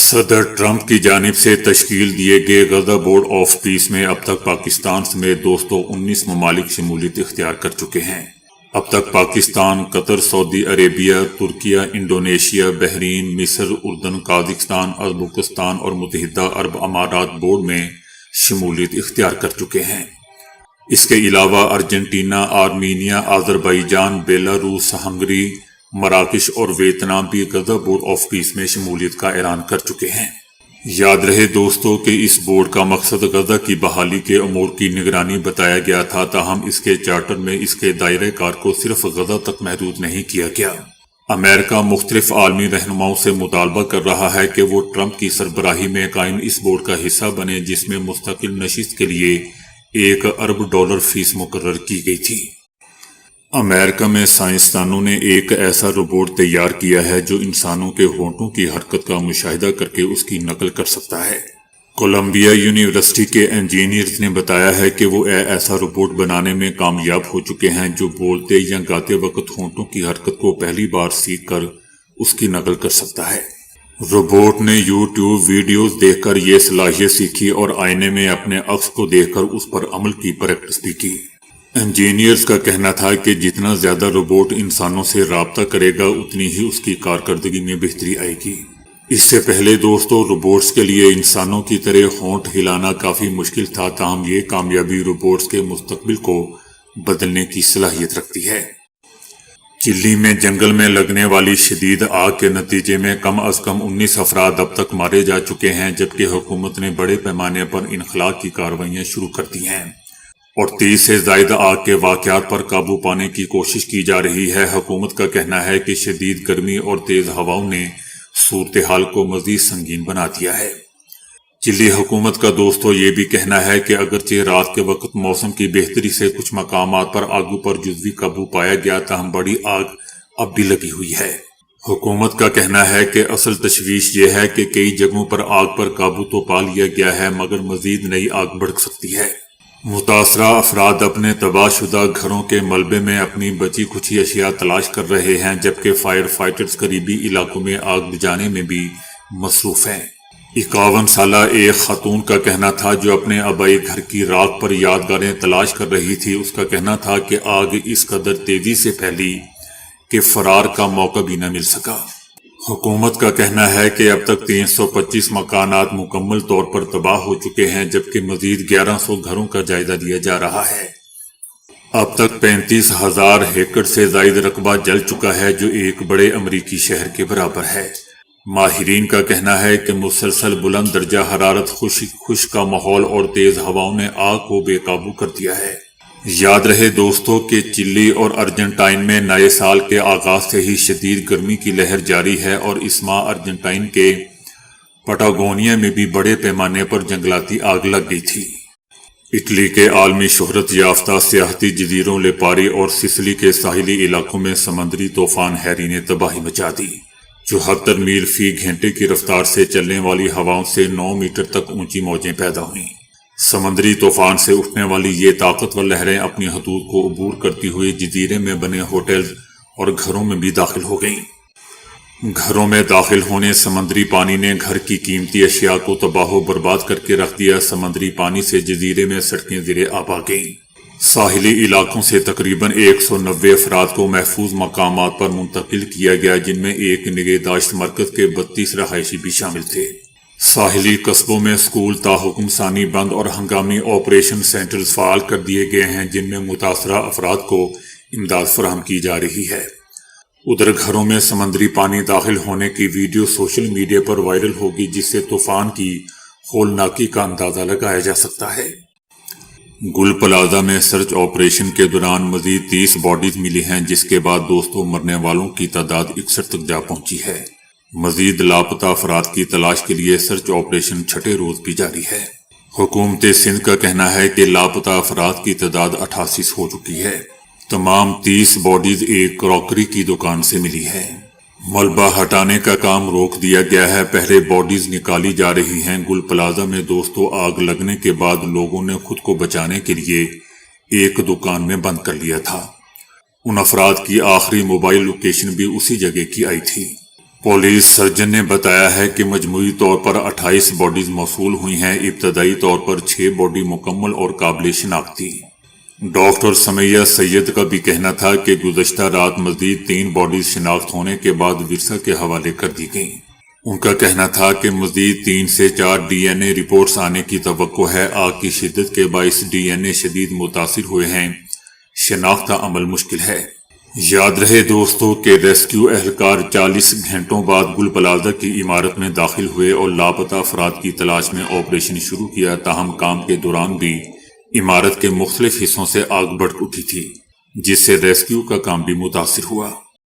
صدر ٹرمپ کی جانب سے تشکیل دیے گئے غزہ بورڈ آف پیس میں اب تک پاکستان سمیت 19 ممالک شمولیت اختیار کر چکے ہیں۔ اب تک پاکستان، قطر، سعودی عربیہ، ترکیہ، انڈونیشیا، بحرین، مصر، اردن، قازقستان، ازبکستان اور متحدہ عرب امارات بورڈ میں شمولیت اختیار کر چکے ہیں۔ اس کے علاوہ Argentina, Armenia, Azerbaijan, Belarus, Hungary, مراکش اور ویتنام بھی غزہ بورڈ آف پیس میں شمولیت کا اعلان کر چکے ہیں۔ یاد رہے دوستو کہ اس بورڈ کا مقصد غزہ کی بحالی کے امور کی نگرانی بتایا گیا تھا، تاہم اس کے چارٹر میں اس کے دائرہ کار کو صرف غزہ تک محدود نہیں کیا گیا۔ امریکہ مختلف عالمی رہنماؤں سے مطالبہ کر رہا ہے کہ وہ ٹرمپ کی سربراہی میں قائم اس بورڈ کا حصہ بنے، جس میں مستقل نشست کے لیے $1 ارب فیس مقرر کی گئی تھی۔ امریکہ میں سائنسدانوں نے ایک ایسا روبوٹ تیار کیا ہے جو انسانوں کے ہونٹوں کی حرکت کا مشاہدہ کر کے اس کی نقل کر سکتا ہے۔ کولمبیا یونیورسٹی کے انجینئرز نے بتایا ہے کہ وہ ایسا روبوٹ بنانے میں کامیاب ہو چکے ہیں جو بولتے یا گاتے وقت ہونٹوں کی حرکت کو پہلی بار سیکھ کر اس کی نقل کر سکتا ہے۔ روبوٹ نے یوٹیوب ویڈیوز دیکھ کر یہ صلاحیت سیکھی اور آئینے میں اپنے عکس کو دیکھ کر اس پر عمل کی پریکٹس بھی کی۔ انجینئرز کا کہنا تھا کہ جتنا زیادہ روبوٹ انسانوں سے رابطہ کرے گا اتنی ہی اس کی کارکردگی میں بہتری آئے گی۔ اس سے پہلے دوستو روبوٹس کے لیے انسانوں کی طرح ہونٹ ہلانا کافی مشکل تھا، تاہم یہ کامیابی روبوٹس کے مستقبل کو بدلنے کی صلاحیت رکھتی ہے۔ چلی میں جنگل میں لگنے والی شدید آگ کے نتیجے میں کم از کم 19 افراد اب تک مارے جا چکے ہیں، جبکہ حکومت نے بڑے پیمانے پر انخلاء کی کارروائیاں شروع کر دی ہیں اور 30 سے زائد آگ کے واقعات پر قابو پانے کی کوشش کی جا رہی ہے۔ حکومت کا کہنا ہے کہ شدید گرمی اور تیز ہواؤں نے صورتحال کو مزید سنگین بنا دیا ہے۔ چلی حکومت کا دوستو یہ بھی کہنا ہے کہ اگرچہ رات کے وقت موسم کی بہتری سے کچھ مقامات پر آگوں پر جزوی قابو پایا گیا، تاہم بڑی آگ اب بھی لگی ہوئی ہے۔ حکومت کا کہنا ہے کہ اصل تشویش یہ ہے کہ کئی جگہوں پر آگ پر قابو تو پا لیا گیا ہے، مگر مزید نئی آگ بھڑک سکتی ہے۔ متاثرہ افراد اپنے تباہ شدہ گھروں کے ملبے میں اپنی بچی کچھی اشیاء تلاش کر رہے ہیں، جبکہ فائر فائٹرز قریبی علاقوں میں آگ بجھانے میں بھی مصروف ہیں۔ 51 سالہ ایک خاتون کا کہنا تھا جو اپنے آبائی گھر کی راکھ پر یادگاریں تلاش کر رہی تھی۔ اس کا کہنا تھا کہ آگ اس قدر تیزی سے پھیلی کہ فرار کا موقع بھی نہ مل سکا۔ حکومت کا کہنا ہے کہ اب تک 325 مکانات مکمل طور پر تباہ ہو چکے ہیں، جبکہ مزید 1100 گھروں کا جائزہ لیا جا رہا ہے۔ اب تک 35,000 ایکڑ سے زائد رقبہ جل چکا ہے، جو ایک بڑے امریکی شہر کے برابر ہے۔ ماہرین کا کہنا ہے کہ مسلسل بلند درجہ حرارت، خشک کا ماحول اور تیز ہواؤں نے آگ کو بے قابو کر دیا ہے۔ یاد رہے دوستو کہ چلی اور ارجنٹائن میں نئے سال کے آغاز سے ہی شدید گرمی کی لہر جاری ہے، اور اس ماہ ارجنٹائن کے پٹاگونیا میں بھی بڑے پیمانے پر جنگلاتی آگ لگ گئی تھی۔ اٹلی کے عالمی شہرت یافتہ سیاحتی جزیروں لیپاری اور سسلی کے ساحلی علاقوں میں سمندری طوفان ہیری نے تباہی مچا دی۔ 74 میل فی گھنٹے کی رفتار سے چلنے والی ہواؤں سے 9 میٹر تک اونچی موجیں پیدا ہوئیں۔ سمندری طوفان سے اٹھنے والی یہ طاقتور لہریں اپنی حدود کو عبور کرتی ہوئی جزیرے میں بنے ہوٹلز اور گھروں میں بھی داخل ہو گئیں۔ گھروں میں داخل ہونے سمندری پانی نے گھر کی قیمتی اشیاء کو تباہ و برباد کر کے رکھ دیا۔ سمندری پانی سے جزیرے میں سڑکیں زیر آب آ گئیں۔ ساحلی علاقوں سے تقریباً 190 افراد کو محفوظ مقامات پر منتقل کیا گیا، جن میں ایک نگہداشت مرکز کے 32 رہائشی بھی شامل تھے۔ ساحلی قصبوں میں اسکول تاحکم ثانی بند اور ہنگامی آپریشن سینٹرز فعال کر دیے گئے ہیں، جن میں متاثرہ افراد کو امداد فراہم کی جا رہی ہے۔ ادھر گھروں میں سمندری پانی داخل ہونے کی ویڈیو سوشل میڈیا پر وائرل ہوگی، جس سے طوفان کی ہولناکی کا اندازہ لگایا جا سکتا ہے۔ گل پلازہ میں سرچ آپریشن کے دوران مزید 30 باڈیز ملی ہیں، جس کے بعد دوستوں مرنے والوں کی تعداد 61 تک جا پہنچی ہے۔ مزید لاپتہ افراد کی تلاش کے لیے سرچ آپریشن 6 روز بھی جاری ہے۔ حکومت سندھ کا کہنا ہے کہ لاپتہ افراد کی تعداد 88 ہو چکی ہے۔ تمام 30 باڈیز ایک کراکری کی دکان سے ملی ہے۔ ملبہ ہٹانے کا کام روک دیا گیا ہے، پہلے باڈیز نکالی جا رہی ہیں۔ گل پلازہ میں دوستوں آگ لگنے کے بعد لوگوں نے خود کو بچانے کے لیے ایک دکان میں بند کر لیا تھا۔ ان افراد کی آخری موبائل لوکیشن بھی اسی جگہ کی آئی تھی۔ پولیس سرجن نے بتایا ہے کہ مجموعی طور پر 28 باڈیز موصول ہوئی ہیں۔ ابتدائی طور پر 6 باڈی مکمل اور قابل شناخت تھی۔ ڈاکٹر سمیہ سید کا بھی کہنا تھا کہ گزشتہ رات مزید 3 باڈیز شناخت ہونے کے بعد ورثہ کے حوالے کر دی گئیں۔ ان کا کہنا تھا کہ مزید 3 سے 4 ڈی این اے رپورٹس آنے کی توقع ہے۔ آگ کی شدت کے باعث ڈی این اے شدید متاثر ہوئے ہیں، شناخت کا عمل مشکل ہے۔ یاد رہے دوستو کہ ریسکیو اہلکار 40 گھنٹوں بعد گل پلازہ کی عمارت میں داخل ہوئے اور لاپتہ افراد کی تلاش میں آپریشن شروع کیا، تاہم کام کے دوران بھی عمارت کے مختلف حصوں سے آگ بھڑک اٹھی تھی، جس سے ریسکیو کا کام بھی متاثر ہوا۔